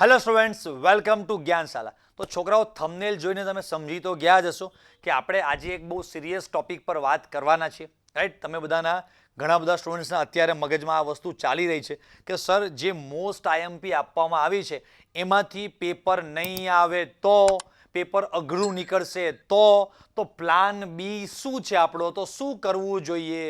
Hello students, welcome to Gyanshala. તો છોકરાઓ, thumbnail જોઈને તમે સમજી તો ગયા જ હશો કે આપણે આજે એક બહુ સિરિયસ ટોપિક પર વાત કરવાના છીએ, રાઈટ? તમે ઘણા બધા સ્ટુડન્ટ્સના અત્યારે મગજમાં આ વસ્તુ ચાલી રહી છે કે સર, જે મોસ્ટ આઈએમપી આપવામાં આવી છે એમાંથી પેપર નહીં આવે તો, પેપર અઘરું નીકળશે તો પ્લાન બી શું છે આપણો, તો શું કરવું જોઈએ?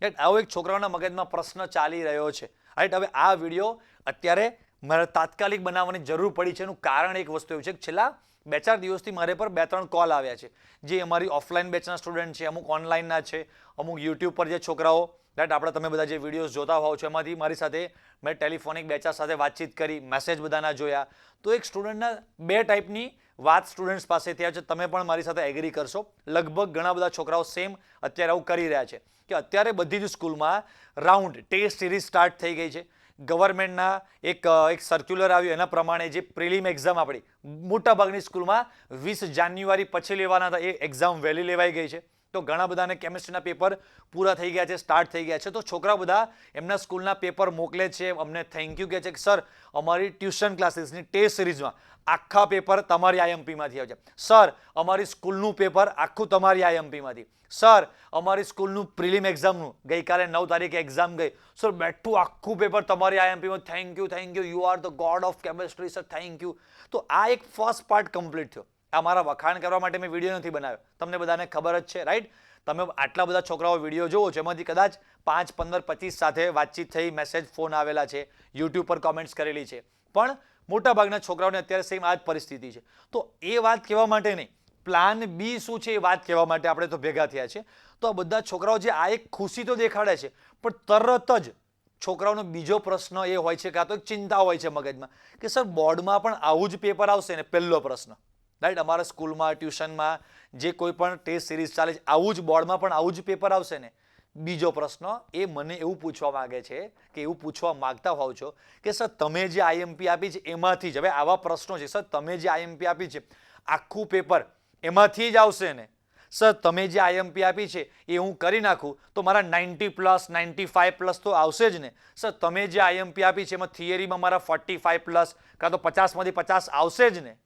રાઈટ? આવો એક છોકરાઓના મગજમાં પ્રશ્ન ચાલી રહ્યો છે, રાઈટ? હવે આ વિડીયો અત્યારે મારે તાત્કાલિક બનાવવાની જરૂર પડી છે. એનું કારણ એક વસ્તુ એવું છે કે છેલ્લા 2-4 દિવસથી મારે પર 2-3 કોલ આવ્યા છે, જે અમારી ઓફલાઈન બેચના સ્ટુડન્ટ છે, અમુક ઓનલાઈનના છે, અમુક યુટ્યુબ પર જે છોકરાઓ, રાઈટ, આપણે તમે બધા જે વિડીયોઝ જોતા હોવ છો એમાંથી મારી સાથે મેં ટેલિફોનિક બેચર સાથે વાતચીત કરી, મેસેજ બધાના જોયા. તો એક સ્ટુડન્ટના 2 ટાઈપની વાત સ્ટુડન્ટ્સ પાસેથી આવે છે. તમે પણ મારી સાથે એગ્રી કરશો. લગભગ ઘણા બધા છોકરાઓ સેમ અત્યારે આવું કરી રહ્યા છે કે અત્યારે બધી જ સ્કૂલમાં રાઉન્ડ ટેસ્ટ સિરીઝ સ્ટાર્ટ થઈ ગઈ છે. ગવર્મેન્ટના એક સર્ક્યુલર આવ્યું, એના પ્રમાણે જે પ્રિલિમ એક્ઝામ આપણી મોટાભાગની સ્કૂલમાં 20 જાન્યુઆરી પછી લેવાના હતા, એ એક્ઝામ વહેલી લેવાઈ ગઈ છે. તો ઘણા બધાને કેમિસ્ટ્રીના પેપર પૂરા થઈ ગયા છે, સ્ટાર્ટ થઈ ગયા છે. તો છોકરા બધા એમના સ્કૂલના પેપર મોકલે છે, અમને થેન્ક યુ કહે છે કે સર, અમારી ટ્યુશન ક્લાસીસની ટેસ્ટ સિરીઝમાં આખા પેપર તમારી આઈએમપીમાંથી આવે છે. સર, અમારી સ્કૂલનું પેપર આખું તમારી આઈએમપીમાંથી. સર, અમારી સ્કૂલનું પ્રિલિમ એક્ઝામનું ગઈકાલે 9 તારીખે એક્ઝામ ગઈ, સર, બેઠું આખું પેપર તમારી આઈએમપીમાં. Thank you, you are the god of chemistry sir, thank you. તો આ એક ફર્સ્ટ પાર્ટ કમ્પ્લીટ થયો. આ મારા વખાણ કરવા માટે મેં વિડીયો નથી બનાવ્યો, તમને બધાને ખબર જ છે, રાઈટ? તમે આટલા બધા છોકરાઓ વિડીયો જોવો છો, એમાંથી કદાચ 5, 15, 25 સાથે વાતચીત થઈ, મેસેજ, ફોન આવેલા છે, યુટ્યુબ પર કોમેન્ટ્સ કરેલી છે. પણ મોટાભાગના છોકરાઓને અત્યારે સેમ આ જ પરિસ્થિતિ છે. તો એ વાત કહેવા માટે નહીં, પ્લાન બી શું છે એ વાત કહેવા માટે આપણે તો ભેગા થયા છે. તો આ બધા છોકરાઓ જે આ એક ખુશી તો દેખાડે છે, પણ તરત જ છોકરાઓનો બીજો પ્રશ્ન એ હોય છે, કાં તો એક ચિંતા હોય છે મગજમાં કે સર, બોર્ડમાં પણ આવું જ પેપર આવશે ને? પહેલો પ્રશ્ન, રાઈટ? અમારા સ્કૂલમાં, ટ્યુશનમાં જે કોઈ પણ ટેસ્ટ સિરીઝ ચાલે છે, આવું જ બોર્ડમાં પણ આવું જ પેપર આવશે ને? બીજો પ્રશ્ન એ મને એવું પૂછવા માંગે છે કે એવું પૂછવા માંગતા હોવ છો કે સર, તમે જે આઈએમપી આપી છે એમાંથી જ, હવે આવા પ્રશ્નો છે, સર, તમે જે આઈએમપી આપી છે આખું પેપર એમાંથી જ આવશે ને? સર, તમે જે આઈએમપી આપી છે એ હું કરી નાખું તો મારા 90+, 95+ તો આવશે જ ને? સર, તમે જે આઈએમપી આપી છે એમાં થિયરીમાં મારા 45+ કાં તો 50માંથી 50 આવશે જ ને?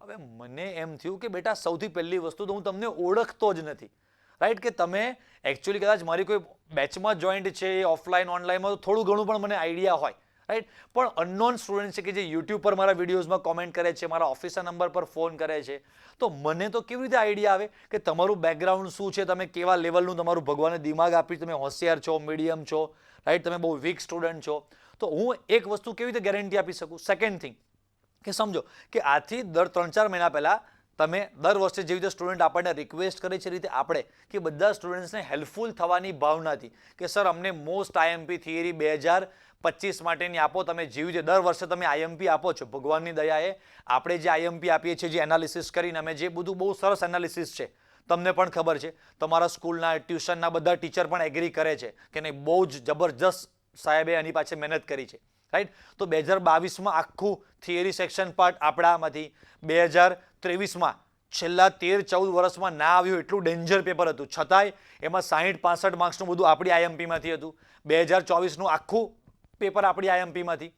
હવે મને એમ થયું કે બેટા, સૌથી પહેલી વસ્તુ તો હું તમને ઓળખતો જ નથી, રાઈટ? કે તમે એકચ્યુઅલી કદાચ મારી કોઈ બેચમાં જોઈન્ટ છે, ઓફલાઈન ઓનલાઈનમાં, તો થોડું ઘણું પણ મને આઈડિયા હોય, રાઈટ? પણ અનનોન સ્ટુડન્ટ છે કે જે યુટ્યુબ પર મારા વિડીયોઝમાં કોમેન્ટ કરે છે, મારા ઓફિસના નંબર પર ફોન કરે છે, તો મને તો કેવી રીતે આઈડિયા આવે કે તમારું બેકગ્રાઉન્ડ શું છે, તમે કેવા લેવલનું તમારું ભગવાને દિમાગ આપ્યું, તમે હોશિયાર છો, મીડિયમ છો, રાઈટ? તમે બહુ વીક સ્ટુડન્ટ છો? તો હું એક વસ્તુ કેવી રીતે ગેરંટી આપી શકું? સેકન્ડ થિંગ કે સમજો કે આથી દર 3-4 મહિના પહેલા તમે દર વર્ષે જેવી રીતે સ્ટુડન્ટ આપણને રિક્વેસ્ટ કરે છે, રીતે આપણે કે બધા સ્ટુડન્ટ્સને હેલ્પફુલ થવાની ભાવનાથી કે સર, અમને મોસ્ટ આઈએમપી થિયરી 2025 માટેની આપો. તમે જેવી રીતે દર વર્ષે તમે આઈએમપી આપો છો, ભગવાનની દયાએ આપણે જે આઈએમપી આપીએ છીએ, જે એનાલિસિસ કરીને અમે જે બધું બહુ સરસ એનાલિસિસ છે, તમને પણ ખબર છે, તમારા સ્કૂલના, ટ્યુશનના બધા ટીચર પણ એગ્રી કરે છે કે નહીં, બહુ જ જબરજસ્ત સાહેબે એની પાછળ મહેનત કરી છે, રાઈટ? તો 2022માં આખું થિયરી સેક્શન પાર્ટ આપણામાંથી, 2023માં છેલ્લા 13-14 વર્ષમાં ના આવ્યું એટલું ડેન્જર પેપર હતું, છતાંય એમાં 60-65 માર્ક્સનું બધું આપણી આઈએમપીમાંથી હતું. 2024નું આખું પેપર આપણી આઈએમપીમાંથી.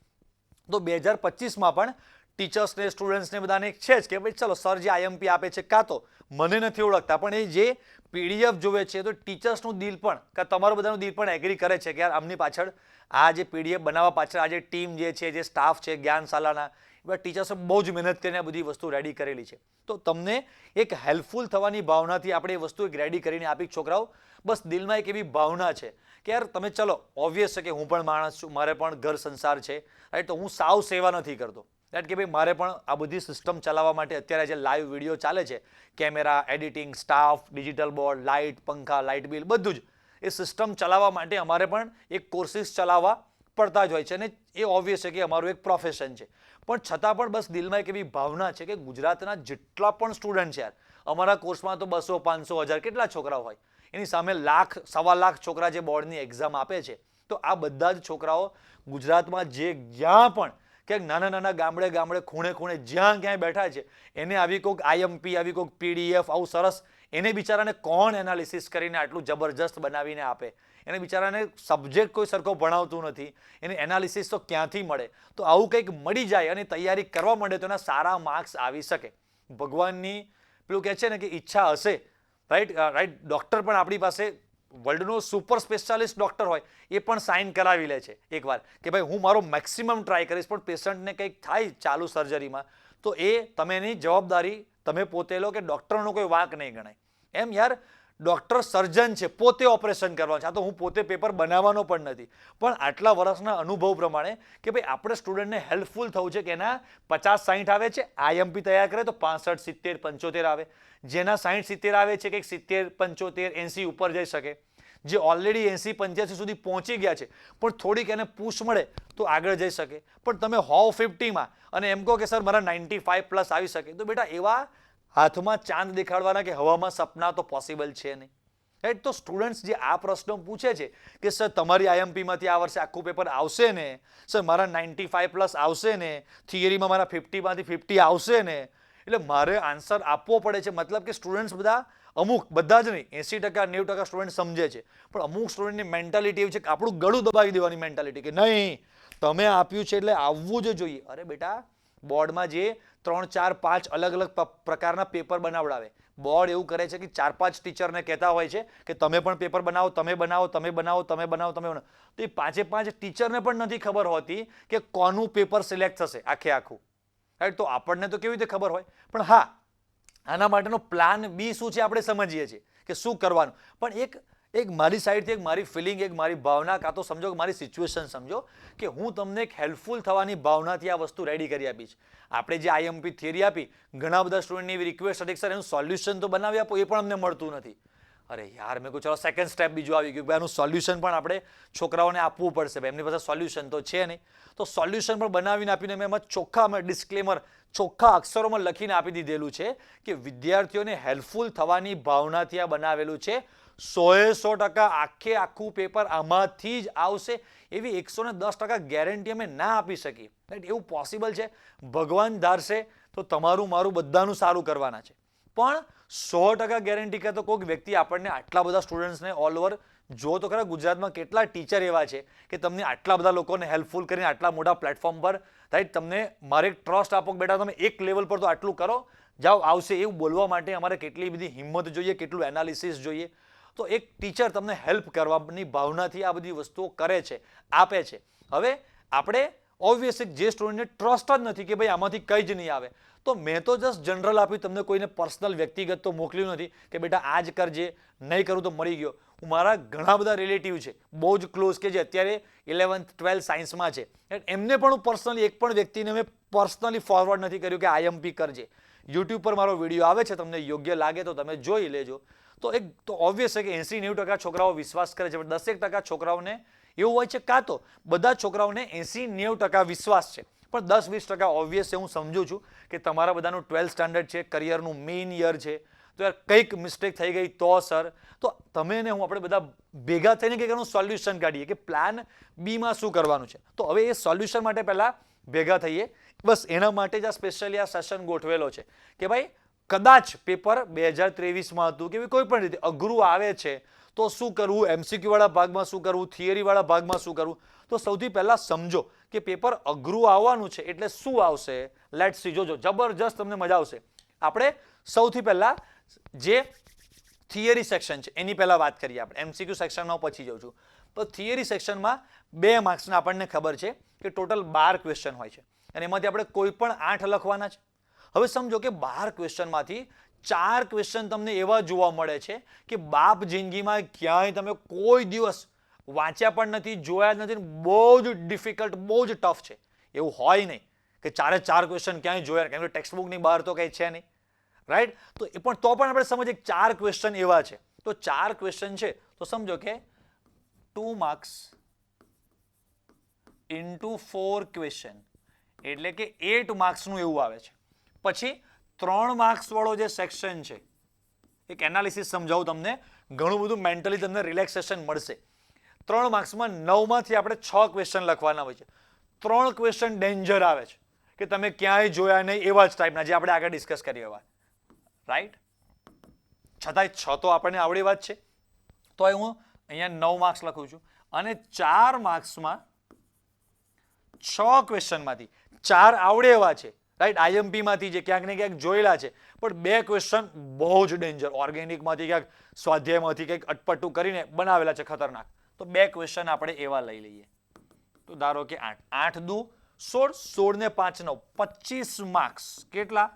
તો 2025માં પણ ટીચર્સને, સ્ટુડન્ટ્સને બધાને છે જ કે ભાઈ ચલો, સર જે આઈએમપી આપે છે, કાં તો મને નથી ઓળખતા પણ એ જે પીડીએફ જોવે છે, તો ટીચર્સનું દિલ પણ, કે તમારું બધાનું દિલ પણ એગ્રી કરે છે કે યાર, આમની પાછળ, આ જે પીડીએફ બનાવવા પાછળ આ જે ટીમ જે છે, જે સ્ટાફ છે જ્ઞાનશાલાના, એવા ટીચર્સે બહુ જ મહેનત કરીને આ બધી વસ્તુ રેડી કરેલી છે. તો તમને એક હેલ્પફુલ થવાની ભાવનાથી આપણે એ વસ્તુ એક રેડી કરીને આપી. છોકરાઓ, બસ દિલમાં એક એવી ભાવના છે કે યાર તમે, ચલો, ઓબ્વિયસ છે કે હું પણ માણસ છું, મારે પણ ઘર સંસાર છે, રાઈટ? તો હું સાવ સેવા નથી કરતો, રાઈટ? કે ભાઈ મારે પણ આ બધી સિસ્ટમ ચલાવવા માટે અત્યારે જે લાઈવ વિડીયો ચાલે છે, camera, editing, staff, digital board, light, પંખા, લાઇટ બિલ, બધું જ એ સિસ્ટમ ચલાવવા માટે અમારે પણ એક કોર્સિસ ચલાવવા પડતા જ હોય છે, અને એ ઓબ્વિયસ છે કે અમારું એક પ્રોફેશન છે. પણ છતાં પણ બસ દિલમાં એક એવી ભાવના છે કે ગુજરાતના જેટલા પણ સ્ટુડન્ટ છે યાર, અમારા કોર્સમાં તો 200, 500, 1000 કેટલા છોકરાઓ હોય, એની સામે 1 લાખ, 1.25 લાખ છોકરા જે બોર્ડની એક્ઝામ આપે છે. તો આ બધા જ છોકરાઓ ગુજરાતમાં જે જ્યાં પણ ક્યાંક નાના નાના ગામડે ખૂણે ખૂણે જ્યાં ક્યાંય બેઠા છે, એને આવી કોઈક આઈએમપી, આવી કોઈક પીડીએફ આવું સરસ, એને બિચારાને કોણ એનાલિસિસ કરીને આટલું જબરજસ્ત બનાવીને આપે? એને બિચારાને સબ્જેક્ટ કોઈ સરખો ભણાવતું નથી, એને એનાલિસિસ તો ક્યાંથી મળે? તો આવું કંઈક મળી જાય અને તૈયારી કરવા માંડે તો એના સારા માર્ક્સ આવી શકે. ભગવાનની પેલું કહે છે ને કે ઈચ્છા હશે, રાઈટ. ડૉક્ટર પણ આપણી પાસે વર્લ્ડનો સુપર સ્પેશિયાલિસ્ટ ડૉક્ટર હોય એ પણ સાઇન કરાવી લે છે એકવાર કે ભાઈ હું મારો મેક્સિમમ ટ્રાય કરીશ, પણ પેશન્ટને કંઈક થાય ચાલુ સર્જરીમાં તો એ તમે એની જવાબદારી તમે પોતે લો કે ડૉક્ટરનો કોઈ વાંક નહીં ગણાય. એમ યાર, ડૉક્ટર સર્જન છે, પોતે ઓપરેશન કરવાનું છે. આ તો હું પોતે પેપર બનાવવાનો પણ નથી, પણ આટલા વર્ષના અનુભવ પ્રમાણે કે ભાઈ આપણે સ્ટુડન્ટને હેલ્પફુલ થવું છે કે એના 50-60 આવે છે, આઈએમપી તૈયાર કરે તો 65, 70, 75 આવે. જેના 60-70 આવે છે કંઈક 70, 75, 80 ઉપર જઈ શકે. જે ઓલરેડી 80-85 સુધી પહોંચી ગયા છે પણ થોડીક એને પુશ મળે તો આગળ જઈ શકે. પણ તમે હોવ 50માં અને એમ કહો કે સર મારા 95+ આવી શકે, તો બેટા એવા હાથમાં ચાંદ દેખાડવાના કે હવામાં સપના તો પોસિબલ છે નહીં, રાઈટ. તો સ્ટુડન્ટ્સ જે આ પ્રશ્નો પૂછે છે કે સર તમારી આઈએમપીમાંથી આ વર્ષે આખું પેપર આવશે ને, સર મારા 95+ આવશે ને, થિયરીમાં મારા 50માંથી 50 આવશે ને, એટલે મારે આન્સર આપવો પડે છે. મતલબ કે સ્ટુડન્ટ્સ બધા, અમુક, બધા જ નહીં, 80%, 90% સ્ટુડન્ટ સમજે છે, પણ અમુક સ્ટુડન્ટની મેન્ટાલિટી એવી છે કે આપણું ગળું દબાવી દેવાની મેન્ટાલિટી કે નહીં તમે આપ્યું છે એટલે આવવું જ જોઈએ. અરે બેટા, બોર્ડમાં જે 3, 4, 5 અલગ અલગ પ્રકારના પેપર બનાવડાવે, બોર્ડ એવું કરે છે કે 4-5 ટીચરને કહેતા હોય છે કે તમે પણ પેપર બનાવો, તમે બનાવો, તમે બનાવો, તમે બનાવો, તમે બનાવો. તો એ 5 ટીચરને પણ નથી ખબર હોતી કે કોનું પેપર સિલેક્ટ થશે આખે આખું, રાઈટ. તો આપણને તો કેવી રીતે ખબર હોય? પણ હા, આના માટેનો પ્લાન બી શું છે આપણે સમજીએ છીએ કે શું કરવાનું. પણ એક મારી સાઈડથી એક મારી ફિલિંગ, એક મારી ભાવના, કાં તો સમજો કે મારી સિચ્યુએશન સમજો કે હું તમને એક હેલ્પફુલ થવાની ભાવનાથી આ વસ્તુ રેડી કરી આપી છે. આપણે જે આઈએમપી થિયરી આપી, ઘણા બધા સ્ટુડન્ટની એવી રિક્વેસ્ટ હતી કે સર એનું સોલ્યુશન તો બનાવી આપો, એ પણ અમને મળતું નથી. અરે યાર, મેં કહું ચલો સેકન્ડ સ્ટેપ બીજું આવી ગયું, ભાઈ આનું સોલ્યુશન પણ આપણે છોકરાઓને આપવું પડશે. ભાઈ એમની પાસે સોલ્યુશન તો છે નહીં, તો સોલ્યુશન પણ બનાવીને આપીને મેં એમાં ચોખ્ખા ડિસ્ક્લેમર ચોખ્ખા અક્ષરોમાં લખીને આપી દીધેલું છે કે વિદ્યાર્થીઓને હેલ્પફુલ થવાની ભાવનાથી આ બનાવેલું છે. 100% આખે આખું પેપર આમાંથી જ આવશે એવી 110% ગેરંટી અમે ના આપી શકીએ, રાઈટ. એવું પોસિબલ છે? ભગવાન ધારશે તો તમારું મારું બધાનું સારું કરવાના છે, પણ 100% ગેરંટી કે તો કોઈક વ્યક્તિ આપણને આટલા બધા સ્ટુડન્ટ્સને ઓલ ઓવર, જો તો ખરા ગુજરાતમાં કેટલા ટીચર એવા છે કે તમને આટલા બધા લોકોને હેલ્પફુલ કરીને આટલા મોટા પ્લેટફોર્મ પર, રાઈટ, તમને મારે ટ્રસ્ટ આપો કે બેટા તમે એક લેવલ પર તો આટલું કરો, જાઓ આવશે, એવું બોલવા માટે અમારે કેટલી બધી હિંમત જોઈએ, કેટલું એનાલિસિસ જોઈએ. તો એક ટીચર તમને હેલ્પ કરવાની ભાવનાથી આ બધી વસ્તુઓ કરે છે, આપે છે. હવે આપણે ઓબ્વિયસલી જે સ્ટુડન્ટને ટ્રસ્ટ જ નથી કે ભાઈ આમાંથી કંઈ જ નહીં આવે, તો મેં તો જસ્ટ જનરલ આપ્યું, તમને કોઈને પર્સનલ વ્યક્તિગત તો મોકલ્યું નથી કે બેટા આ જ કરજે, નહીં કરું તો મરી ગયો. મારા ઘણા બધા રિલેટિવ છે બહુ જ ક્લોઝ કે જે અત્યારે 11th 12th સાયન્સમાં છે, એમને પણ હું પર્સનલી એક પણ વ્યક્તિને મેં પર્સનલી ફોરવર્ડ નથી કર્યું કે આઈએમપી કરજે. યુટ્યુબ પર મારો વિડીયો આવે છે, તમને યોગ્ય લાગે તો તમે જોઈ લેજો. તો ઓબ્વિયસ છે કે 80-90% છોકરાઓ વિશ્વાસ કરે છે, પણ 10% છોકરાઓને એવું હોય છે, કાં તો બધા છોકરાઓને 80-90% વિશ્વાસ છે, પણ 10-20% ઓબ્વિયસ છે. હું સમજુ છું કે તમારા બધાનું 12th સ્ટાન્ડર્ડ છે, કરિયરનું મેઇન યર છે, તો યાર કંઈક મિસ્ટેક થઈ ગઈ તો સર, તો તમે ને હું આપણે બધા ભેગા થઈને કંઈક એનું સોલ્યુશન કાઢીએ કે પ્લાન બીમાં શું કરવાનું છે. તો હવે એ સોલ્યુશન માટે પહેલાં ભેગા થઈએ, બસ એના માટે જ આ સ્પેશિયલી આ સેશન ગોઠવેલો છે કે ભાઈ કદાચ પેપર 2023માં હતું કે કોઈ પણ રીતે અઘરું આવે છે તો શું કરવું, એમસીક્યુ વાળા ભાગમાં શું કરવું, થિયરી વાળા ભાગમાં શું કરવું. તો સૌથી પહેલા સમજો કે પેપર અઘરું આવવાનું છે એટલે શું આવશે. લેટ્સ સી, જોજો જબરજસ્ત તમને મજા આવશે. આપણે સૌથી પહેલા જે થિયરી સેક્શન છે એની પહેલા વાત કરીએ. આપણે એમસીક્યુ સેક્શનમાં પછી જાઉં છું. તો થિયરી સેક્શનમાં 2 માર્ક્સના આપણને ખબર છે કે ટોટલ 12 ક્વેશ્ચન હોય છે અને એમાંથી આપણે કોઈ પણ 8 લખવાના છે. હવે સમજો કે 12 ક્વેશ્ચનમાંથી 4 ક્વેશ્ચન તમને એવા જોવા મળે છે કે બાપ જિંદગીમાં ક્યાંય તમે કોઈ દિવસ વાંચ્યા પણ નથી, જોયા જ નથી, બહુ જ ડિફિકલ્ટ, બહુ જ ટફ છે. એવું હોય નહીં કે 4 ક્વેશ્ચન ક્યાંય જોયા, કેમ કે ટેક્સ્ટબુકની બહાર તો કંઈ છે નહીં, રાઈટ. તો પણ આપણે સમજીએ 4 ક્વેશ્ચન એવા છે. તો 4 ક્વેશ્ચન છે તો સમજો કે 2 માર્ક્સ ઇન્ટુ 4 ક્વેશ્ચન એટલે કે 8 માર્ક્સનું એવું આવે છે. પછી 3 માર્ક્સ વાળો જે સેક્શન છે, એક એનાલિસિસ સમજાવું તમને, ઘણું બધું મેન્ટલી તમને રિલેક્સેશન મળશે. 3 માર્ક્સમાં 9માંથી આપણે 6 ક્વેશ્ચન લખવાના હોય છે. 3 ક્વેશ્ચન ડેન્જર આવે છે કે તમે ક્યાંય જોયા નહીં એવા જ ટાઈપના, જે આપણે આગળ ડિસ્કસ કરીએ એવા, રાઈટ. છતાંય 6 તો આપણને આવડી વાત છે. તો હું અહીંયા 9 માર્ક્સ લખું છું અને 4 માર્ક્સમાં 6 ક્વેશ્ચનમાંથી 4 આવડે એવા છે, રાઈટ, આઈએમપી માંથી જે ક્યાંક ને ક્યાંક જોયેલા છે, પણ 2 ક્વેશ્ચન બહુ જ ડેન્જર, ઓર્ગેનિક માંથી ક્યાંક સ્વાધ્યાયમાંથી કંઈક અટપટું કરીને બનાવેલા છે ખતરનાક, તો 2 ક્વેશ્ચન આપણે એવા લઈ લઈએ. તો ધારો કે 8 8 દુ 16, 16 ને 5 9 25 માર્ક્સ. કેટલા?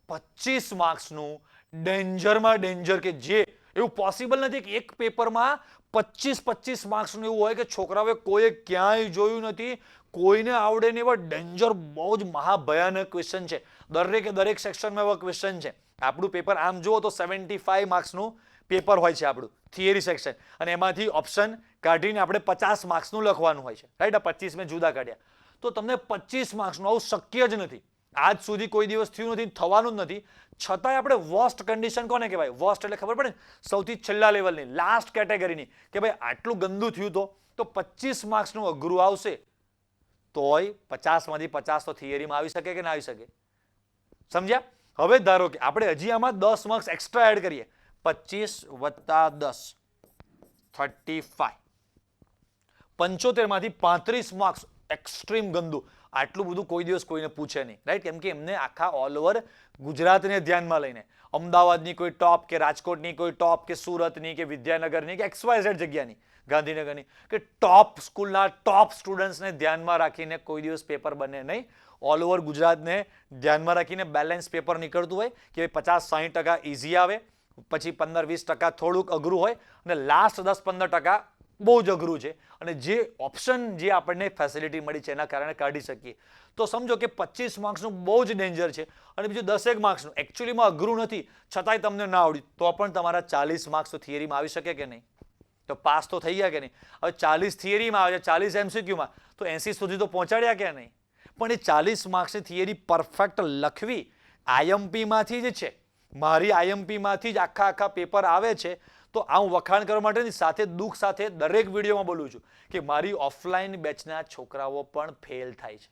25 માર્ક્સનું ડેન્જરમાં ડેન્જર, કે જે એવું પોસિબલ નથી કે એક પેપરમાં 25 માર્ક્સનું એવું હોય કે છોકરાઓએ કોઈએ ક્યાંય જોયું નથી, કોઈને આવડે નહીં, એવા ડેન્જર બહુ જ મહાભયાનક ક્વેશ્ચન છે. દરેક સેક્શનમાં એવા ક્વેશ્ચન છે. આપણું પેપર આમ જુઓ તો 75 માર્ક્સનું પેપર હોય છે આપણું થિયરી સેક્શન, અને એમાંથી ઓપ્શન કાઢીને આપણે 50 માર્ક્સનું લખવાનું હોય છે, રાઈટ. આ 25 મેં જુદા કાઢ્યા, તો તમને 25 માર્ક્સનું આવું શક્ય જ નથી. આજ સુધી કોઈ દિવસ થયું નથી, થવાનું જ નથી. છતાંય આપણે વર્સ્ટ કન્ડિશન કોને કહેવાય? વર્સ્ટ એટલે ખબર પડે ને, સૌથી છેલ્લા લેવલની, લાસ્ટ કેટેગરીની, કે ભાઈ આટલું ગંદુ થયું તો 25 માર્ક્સનું અઘરું આવશે, તોય 50 માંથી 50 તો થિયરીમાં આવી શકે કે ના આવી શકે? સમજ્યા? હવે ધારો કે આપણે હજી આમાં 10 માર્ક્સ એક્સ્ટ્રા એડ કરીએ, 25 વત્તા 10 35, 75 માંથી 35 માર્ક્સ એક્સ્ટ્રીમ ગંદુ. આટલું બધું કોઈ દિવસ કોઈને પૂછે નહીં, રાઈટ, કેમ કે એમને આખા ઓલ ઓવર ગુજરાતને ધ્યાનમાં લઈને અમદાવાદની કોઈ ટોપ, કે રાજકોટની કોઈ ટોપ, કે સુરતની, કે વિદ્યાનગરની, કે XYZ જગ્યાની, ગાંધીનગરની, કે ટોપ સ્કૂલના ટોપ સ્ટુડન્ટ્સને ધ્યાનમાં રાખીને કોઈ દિવસ પેપર બને નહીં. ઓલ ઓવર ગુજરાતને ધ્યાનમાં રાખીને બેલેન્સ પેપર નીકળતું હોય કે 50-60% ઇઝી આવે, પછી 15-20% થોડુંક અઘરું હોય, અને લાસ્ટ 10-15% બહુ જ અઘરું છે, અને જે ઓપ્શન જે આપણને ફેસિલિટી મળી છે એના કારણે કાઢી શકીએ. તો સમજો કે 25 માર્ક્સનું બહુ જ ડેન્જર છે, અને બીજું 10 માર્ક્સનું એકચ્યુઅલીમાં અઘરું નથી, છતાંય તમને ના આવડ્યું, તો પણ તમારા 40 માર્ક્સ તો થિયરીમાં આવી શકે કે નહીં? તો પાસ તો થઈ ગયા કે નહીં? હવે 40 થિયરીમાં આવે છે, 40 MCQમાં, તો 80 સુધી તો પહોંચાડ્યા કે નહીં? પણ એ 40 માર્ક્સની થિયરી પરફેક્ટ લખવી આઈએમપીમાંથી જ છે. મારી આઈએમપીમાંથી જ આખા પેપર આવે છે. તો આ હું વખાણ કરવા માટેની સાથે દુઃખ સાથે દરેક વિડીયોમાં બોલું છું કે મારી ઓફલાઈન બેચના છોકરાઓ પણ ફેલ થાય છે.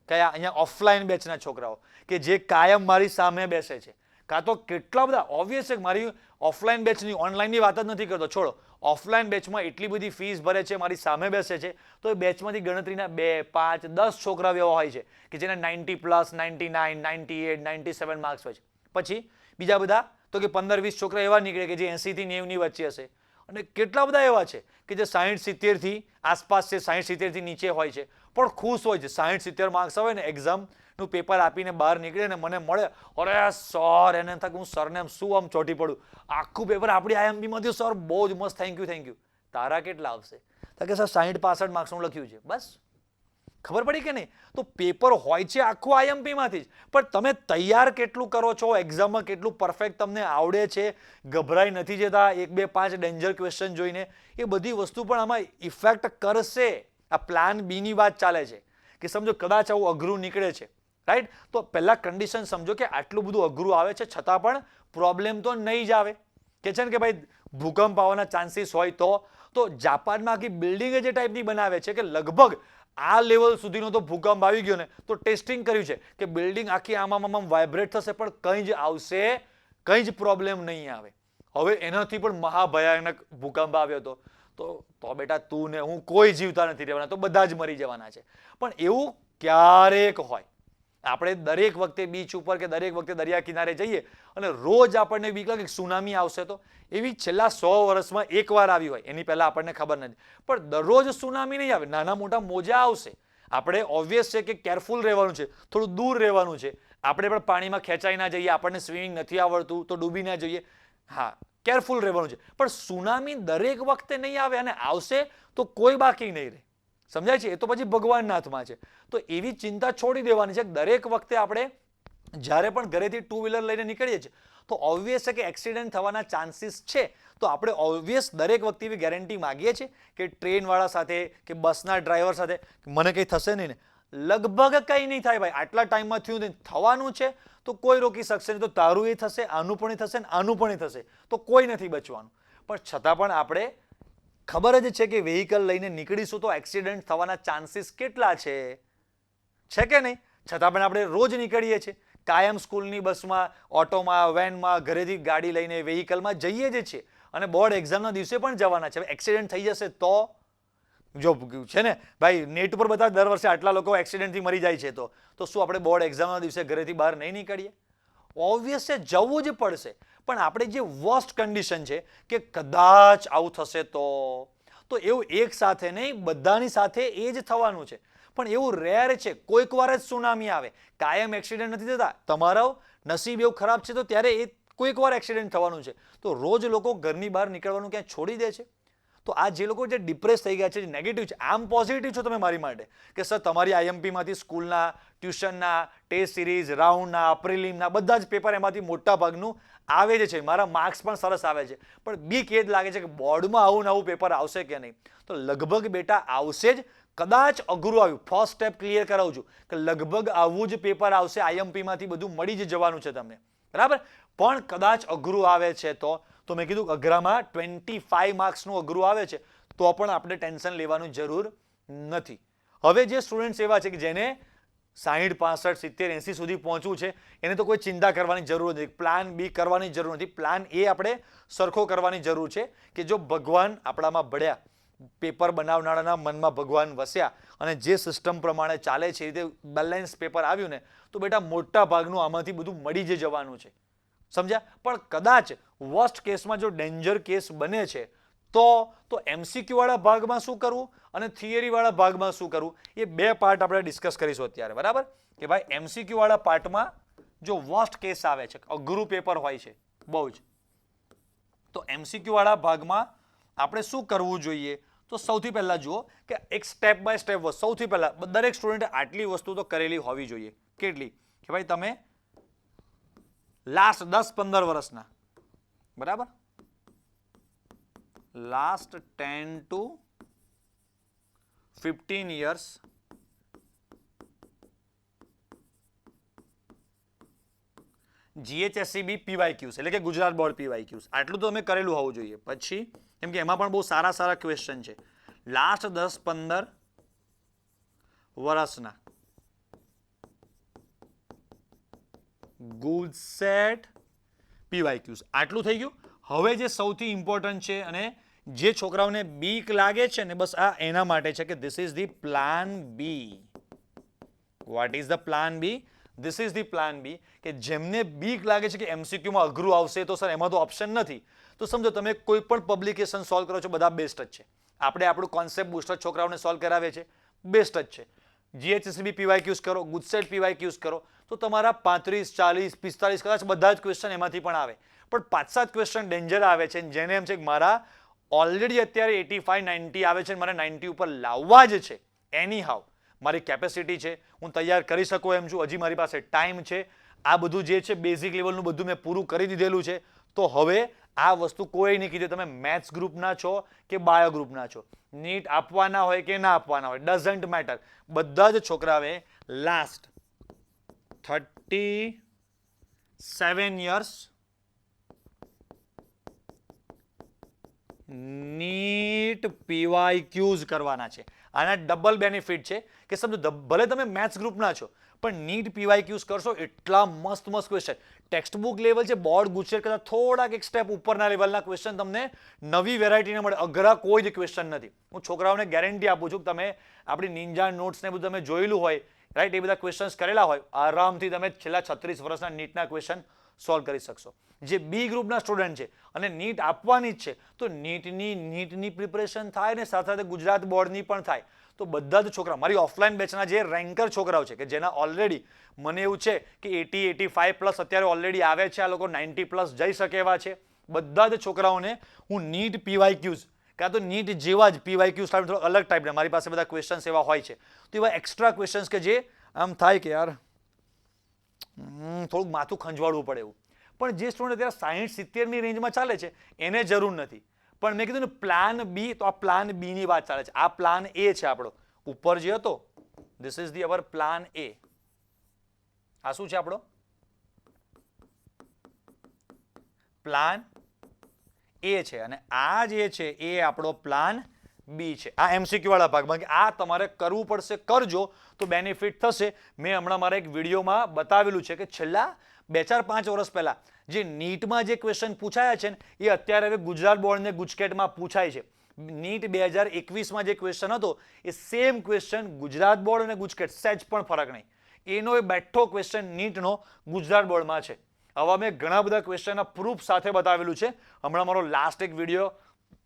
કયા? અહીંયા ઓફલાઈન બેચના છોકરાઓ કે જે કાયમ મારી સામે બેસે છે, કાં તો કેટલા બધા ઓબ્વિયસ છે. મારી ઓફલાઈન બેચની, ઓનલાઈનની વાત જ નથી કરતો, છોડો. ઓફલાઈન બેચમાં એટલી બધી ફીસ ભરે છે, મારી સામે બેસે છે, તો એ બેચમાંથી ગણતરીના 2, 5, 10 છોકરાઓ એવા હોય છે કે જેને 90+, 99, 98, 97 માર્ક્સ હોય છે. પછી બીજા બધા તો કે 15-20 છોકરા એવા નીકળે કે જે 80 થી 90 ની વચ્ચે હશે, અને કેટલા બધા એવા છે કે જે 60-70 થી આસપાસ છે, 60-70 થી નીચે હોય છે, પણ ખુશ હોય છે. 60-70 માર્ક્સ આવે ને એક્ઝામનું પેપર આપીને બહાર નીકળે ને મને મળે, અરે સર, એને થકે હું સરને શું આમ ચોટી પડું, આખું પેપર આપણી આઈએમપીમાંથી, સર બહુ જ મસ્ત, થેન્ક યુ. તારા કેટલા આવશે? તો કે સર 60-65 માર્ક્સનું લખ્યું છે. બસ ખબર પડી કે નહીં? તો પેપર હોય છે આખું આઈએમપીમાંથી જ, પણ તમે તૈયાર કેટલું કરો છો, એક્ઝામમાં કેટલું પરફેક્ટ તમને આવડે છે, ગભરાઈ નથી જતા 1, 2, 5 ડેન્જર ક્વેશ્ચન જોઈને, એ બધી વસ્તુ પણ આમાં ઇફેક્ટ કરશે. આ પ્લાન બી ની વાત ચાલે છે કે સમજો કદાચ આવું અઘરું નીકળે છે, રાઈટ, તો પહેલા કન્ડિશન સમજો કે આટલું બધું અઘરું આવે છે, છતાં પણ પ્રોબ્લેમ તો નહીં જ આવે. કે છે ને કે ભાઈ ભૂકંપ આવવાના ચાન્સીસ હોય તો જાપાનમાં આખી બિલ્ડિંગ જે ટાઈપની બનાવે છે કે લગભગ આ લેવલ સુધીનો તો ભૂકંપ આવી ગયો ને તો ટેસ્ટિંગ કર્યું છે કે બિલ્ડિંગ આખી આમ વાઇબ્રેટ થશે પણ કંઈ જ આવશે, કંઈ જ પ્રોબ્લેમ નહીં આવે. હવે એનાથી પણ મહાભયાનક ભૂકંપ આવ્યો તો બેટા તું ને હું કોઈ જીવતા નથી રહેવાના, તો બધા જ મરી જવાના છે. પણ એવું ક્યારેક હોય, આપણે દરેક વખતે બીચ ઉપર કે દરેક વખતે દરિયા કિનારે જઈએ અને રોજ આપણને બીક લાગે સુનામી આવશે, તો એવી છેલ્લા 100 વર્ષમાં એકવાર આવી હોય, એની પહેલા આપણને ખબર નથી. પણ દરરોજ સુનામી નહીં આવે, નાના મોટા મોજા આવશે. આપણે ઓબ્વિયસ છે કે કેરફુલ રહેવાનું છે, થોડું દૂર રહેવાનું છે. આપણે પણ પાણીમાં ખેંચાઈ ના જઈએ, આપણને સ્વિમિંગ નથી આવડતું તો ડૂબી ના જઈએ. હા, કેરફુલ રહેવાનું છે. પણ સુનામી દરેક વખતે નહીં આવે, અને આવશે તો કોઈ બાકી નહીં રહે. સમજાય છે? એ તો પછી ભગવાનના હાથમાં છે. તો એવી ચિંતા છોડી દેવાની છે. દરેક વખતે આપણે જ્યારે પણ ઘરેથી 2 વ્હીલર લઈને નીકળીએ છીએ તો ઓબ્વિયસ છે કે એક્સિડન્ટ થવાના ચાન્સીસ છે. તો આપણે ઓબ્વિયસ દરેક વખતે એવી ગેરંટી માગીએ છીએ કે ટ્રેનવાળા સાથે કે બસના ડ્રાઈવર સાથે મને કંઈ થશે નહીં ને, લગભગ કંઈ નહીં થાય ભાઈ, આટલા ટાઈમમાં થયું નહીં, થવાનું છે તો કોઈ રોકી શકશે નહીં. તો તારું એ થશે, આનું પણ એ થશે, આનું પણ એ થશે, તો કોઈ નથી બચવાનું. પણ છતાં પણ આપણે ખબર જ છે કે વેહિકલ લઈને નીકળીશું તો એક્સિડન્ટ થવાના ચાન્સીસ કેટલા છે કે નહીં? છતાં પણ આપણે રોજ નીકળીએ છીએ કાયમ સ્કૂલની બસમાં, ઓટોમાં, વેનમાં, ઘરેથી ગાડી લઈને, વ્હીકલમાં જઈએ જ છીએ અને બોર્ડ એક્ઝામના દિવસે પણ જવાના છે. એક્સિડન્ટ થઈ જશે તો જો છે ને ભાઈ, નેટ ઉપર બધા દર વર્ષે આટલા લોકો એક્સિડન્ટથી મરી જાય છે, તો શું આપણે બોર્ડ એક્ઝામના દિવસે ઘરેથી બહાર નહીં નીકળીએ? ઓબ્વિયસ છે, જવું જ પડશે. પણ આપણે જે વર્સ્ટ કન્ડિશન છે કે કદાચ આવું થશે તો એવું એક સાથે નહીં, બધાની સાથે એ જ થવાનું છે. પણ એવું રેર છે, કોઈક વાર જ સુનામી આવે. કાયમ એક્સિડન્ટ નથી થતા. તમારો નસીબ એવું ખરાબ છે તો ત્યારે એ કોઈક વાર એક્સિડન્ટ થવાનું છે. તો રોજ લોકો ઘરની બહાર નીકળવાનું ક્યાં છોડી દે છે? તો આ જે લોકો જે ડિપ્રેસ થઈ ગયા છે, જે નેગેટિવ છે, આમ પોઝિટિવ છો તમે મારી માટે કે સર તમારી આઈએમપીમાંથી સ્કૂલના, ટ્યુશનના, ટેસ્ટ સિરીઝ, રાઉન્ડના, પ્રિલિમના બધા જ પેપર એમાંથી મોટા ભાગનું આવે જ છે. મારા માર્ક્સ પણ સરસ આવે છે. પણ બીક એ જ લાગે છે કે બોર્ડમાં આવું નવું પેપર આવશે કે નહીં. તો લગભગ બેટા આવશે જ. કદાચ અઘરું આવ્યું, ફર્સ્ટ સ્ટેપ ક્લિયર કરાવું છું કે લગભગ આવું જ પેપર આવશે. આઈએમપીમાંથી બધું મળી જ જવાનું છે તમને, બરાબર? પણ કદાચ અઘરું આવે છે તો મેં કીધું અઘરામાં 25 માર્ક્સનું અઘરું આવે છે તો પણ આપણે ટેન્શન લેવાનું જરૂર નથી. હવે જે સ્ટુડન્ટ્સ એવા છે કે જેને 60, 65, 70, 80 સુધી પહોંચવું છે, એને તો કોઈ ચિંતા કરવાની જરૂર નથી. પ્લાન બી કરવાની જરૂર નથી. પ્લાન એ આપણે સરખો કરવાની જરૂર છે કે જો ભગવાન આપણામાં ભળ્યા, પેપર બનાવનારાના મનમાં ભગવાન વસ્યા અને જે સિસ્ટમ પ્રમાણે ચાલે છે એ રીતે બેલેન્સ પેપર આવ્યું ને તો બેટા મોટા ભાગનું આમાંથી બધું મળી જ જવાનું છે. સમજ્યા? પણ કદાચ વર્સ્ટ કેસમાં જો ડેન્જર કેસ બને છે તો એમસીક્યુ વાળા ભાગમાં શું કરવું અને થિયરી વાળા ભાગમાં શું કરવું, એ બે પાર્ટ આપણે ડિસ્કસ કરીશું અત્યારે, બરાબર? કે ભાઈ એમસીક્યુ વાળા પાર્ટમાં જો વર્સ્ટ કેસ આવે છે, અઘરું પેપર હોય છે બહુ જ, તો એમસીક્યુ વાળા ભાગમાં આપણે શું કરવું જોઈએ? તો સૌથી પહેલા જુઓ કે એક સ્ટેપ બાય સ્ટેપ સૌથી પહેલા દરેક સ્ટુડન્ટે આટલી વસ્તુ તો કરેલી હોવી જોઈએ. કેટલી? કે ભાઈ તમે લાસ્ટ 10-15 વર્ષના, બરાબર, last 10 to 15 years GHSCB PYQs એટલે કે ગુજરાત બોર્ડ PYQs આટલું તો અમે કરેલું હોવું જોઈએ. પછી કેમ કે એમાં પણ બહુ સારા સારા ક્વેશ્ચન છે. લાસ્ટ 10-15 વર્ષના ગુજસેટ PYQs આટલું થઈ ગયું. હવે જે સૌથી ઇમ્પોર્ટન્ટ છે અને જે છોકરાઓને બીક લાગે છે ને બસ આ એના માટે છે કે this is the plan B. What is the plan B? This is the plan B કે જેમને બીક લાગે છે કે એમસીક્યુમાં અઘરું આવશે તો સર એમાં તો ઓપ્શન નથી, તો સમજો તમે કોઈ પણ પબ્લિકેશન સોલ્વ કરો છો, બધા બેસ્ટ જ છે. આપણે આપણું કોન્સેપ્ટ બુસ્ટર છોકરાઓને સોલ્વ કરાવે છે, બેસ્ટ જ છે. GHSCB PYQs કરો, ગુજસેટ PYQs કરો તો તમારા 35, 40, 45 કદાચ બધા જ ક્વેશ્ચન એમાંથી પણ આવે. પણ 5-7 ક્વેશ્ચન ડેન્જર આવે છે જેને એમ છે કે મારા ઓલરેડી અત્યારે 85-90 આવે છે, મારે 90 ઉપર લાવવા જ છે. એની હાઉ મારી કેપેસિટી છે, હું તૈયાર કરી શકું એમ છું, હજી મારી પાસે ટાઈમ છે, આ બધું જે છે બેઝિક લેવલનું બધું મેં પૂરું કરી દીધેલું છે. તો હવે આ વસ્તુ કોઈ નહીં કીધું તમે મેથ્સ ગ્રુપના છો કે બાયો ગ્રુપના છો, નીટ આપવાના હોય કે ના આપવાના હોય, ડઝન્ટ મેટર. બધા જ છોકરાઓએ લાસ્ટ 37 years નીટ PYQs કરવાના છે. આના ડબલ બેનિફિટ છે કે સમજો ભલે તમે મેથ્સ ગ્રુપના છો પણ નીટ PYQs કરશો એટલા મસ્ત મસ્ત ક્વેશ્ચન, ટેક્સ્ટબુક લેવલ છે, બોર્ડ ગુજસેટ કરતા થોડાક એક સ્ટેપ ઉપરના લેવલના ક્વેશ્ચન તમને નવી વેરાયટીના મળે. અઘરા કોઈ જ ક્વેશ્ચન નથી. હું છોકરાઓને ગેરંટી આપું છું કે તમે આપણી નિંજા નોટ્સ ને બધું તમે જોયેલું હોય, રાઈટ, એ બધા ક્વેશ્ચન્સ કરેલા હોય, આરામથી તમે છેલ્લા 36 વર્ષના નીટના ક્વેશ્ચન સોલ્વ કરી શકશો. જે બી ગ્રુપના સ્ટુડન્ટ છે અને નીટ આપવાની જ છે તો નીટની પ્રિપરેશન થાય ને સાથે સાથે ગુજરાત બોર્ડની પણ થાય. તો બધા જ છોકરા મારી ઓફલાઈન બેચના જે રેન્કર છોકરાઓ છે કે જેના ઓલરેડી મને એવું છે કે 80-85+ અત્યારે ઓલરેડી આવે છે, આ લોકો 90+ જઈ શકે એવા છે. બધા જ છોકરાઓને હું નીટ PYQs કાં તો નીટ જેવા જ PYQs થોડા અલગ ટાઈપના, મારી પાસે બધા ક્વેશ્ચન્સ એવા હોય છે, તો એવા એક્સ્ટ્રા ક્વેશ્ચન્સ કે જે આમ થાય કે યાર થોડુંક માથું ખંજવાળવું પડે એવું. પણ જે સ્ટુડન્ટ અત્યારે 60-70ની રેન્જમાં ચાલે છે એને જરૂર નથી. પણ મેં કીધું ને પ્લાન બી, તો આ પ્લાન બી ની વાત ચાલે છે. આ પ્લાન એ છે આપણો ઉપર જે હતો, this is the our plan A. આ શું છે આપણો પ્લાન એ છે અને આ જે છે એ આપણો પ્લાન બી છે. આ એમસીક્યુ વાળા ભાગમાં કે આ તમારે કરવું પડશે, કરજો તો બેનિફિટ થશે. મેં હમણાં મારા એક વિડીયોમાં બતાવેલું છે કે છેલ્લા 2-4-5 વર્ષ પહેલા જે નીટમાં જે ક્વેશ્ચન પૂછાયા છે ને એ અત્યારે હવે ગુજરાત બોર્ડને ગુજકેટમાં પૂછાય છે. નીટ 2021માં જે ક્વેશ્ચન હતો એ સેમ ક્વેશ્ચન ગુજરાત બોર્ડ અને ગુજકેટ, સહેજ પણ ફરક નહીં. એનો એ બેઠો ક્વેશ્ચન નીટનો ગુજરાત બોર્ડમાં છે. હવે મેં ઘણા બધા ક્વેશ્ચનના પ્રૂફ સાથે બતાવેલું છે. હમણાં મારો લાસ્ટ એક વિડીયો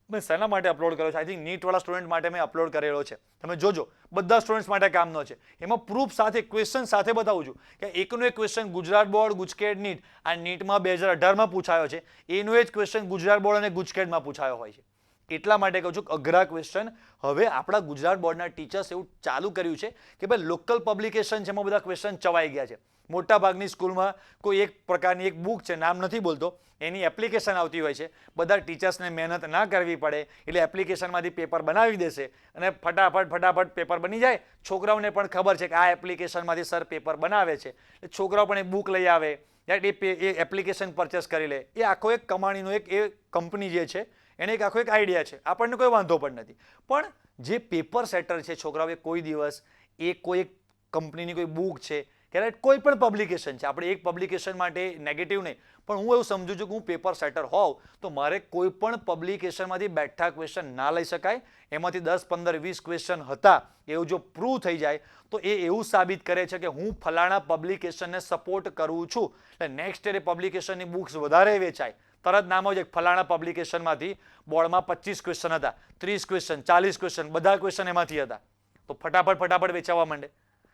મેં શેના માટે અપલોડ કર્યો છે, આઈ થિંક નીટવાળા સ્ટુડન્ટ માટે મેં અપલોડ કરેલો છે, તમે જોજો. બધા સ્ટુડન્ટ્સ માટે કામનો છે. એમાં પ્રૂફ સાથે, ક્વેશ્ચન સાથે બતાવું છું કે એકનો એક question Gujarat board, GUJCET, NEET, આ નીટમાં 2018માં પૂછાયો છે, એનો જ ક્વેશ્ચન ગુજરાત બોર્ડ અને ગુજકેટમાં પૂછાયો હોય છે. એટલા માટે કહું છું અઘરા ક્વેશ્ચન હવે આપણા ગુજરાત બોર્ડના ટીચર્સ એવું ચાલુ કર્યું છે કે ભાઈ લોકલ પબ્લિકેશન છે એમાં બધા ક્વેશ્ચન ચવાઈ ગયા છે. મોટા ભાગની સ્કૂલમાં કોઈ એક પ્રકારની એક બુક છે, નામ નથી બોલતો, એની એપ્લિકેશન આવતી હોય છે. બધા ટીચર્સને મહેનત ના કરવી પડે એટલે એપ્લિકેશનમાંથી પેપર બનાવી દેશે અને ફટાફટ પેપર બની જાય. છોકરાઓને પણ ખબર છે કે આ એપ્લિકેશનમાંથી સર પેપર બનાવે છે, એટલે છોકરાઓ પણ એ બુક લઈ આવે, એ એપ્લિકેશન પરચેસ કરી લે. એ આખો એક કમાણીનો એક એ કંપની જે છે એને એક આખો એક આઈડિયા છે. આપણને કોઈ વાંધો પણ નથી. પણ જે પેપર સેટર છે છોકરાઓ, કોઈ દિવસ એ કોઈ કંપનીની કોઈ બુક છે કે કોઈ પણ પબ્લિકેશન છે, આપણે એક પબ્લિકેશન માટે નેગેટિવ નહીં, પણ હું એવું સમજુ છું કે હું પેપર સેટર હોઉં તો મારે કોઈ પણ પબ્લિકેશનમાંથી બેઠા ક્વેશ્ચન ના લઈ શકાય. એમાંથી 10, 15, 20 ક્વેશ્ચન હતા એવું જો પ્રૂવ થઈ જાય તો એ એવું સાબિત કરે છે કે હું ફલાણા પબ્લિકેશનને સપોર્ટ કરું છું. એટલે નેક્સ્ટ યર પબ્લિકેશનની બુક્સ વધારે વેચાય. તરત નામ આવશે ફલાણા પબ્લિકેશનમાંથી બોર્ડમાં 25 ક્વેશ્ચન હતા, 30 ક્વેશ્ચન, 40 ક્વેશ્ચન, બધા ક્વેશ્ચન એમાંથી હતા, તો ફટાફટ વેચાવા માંડે.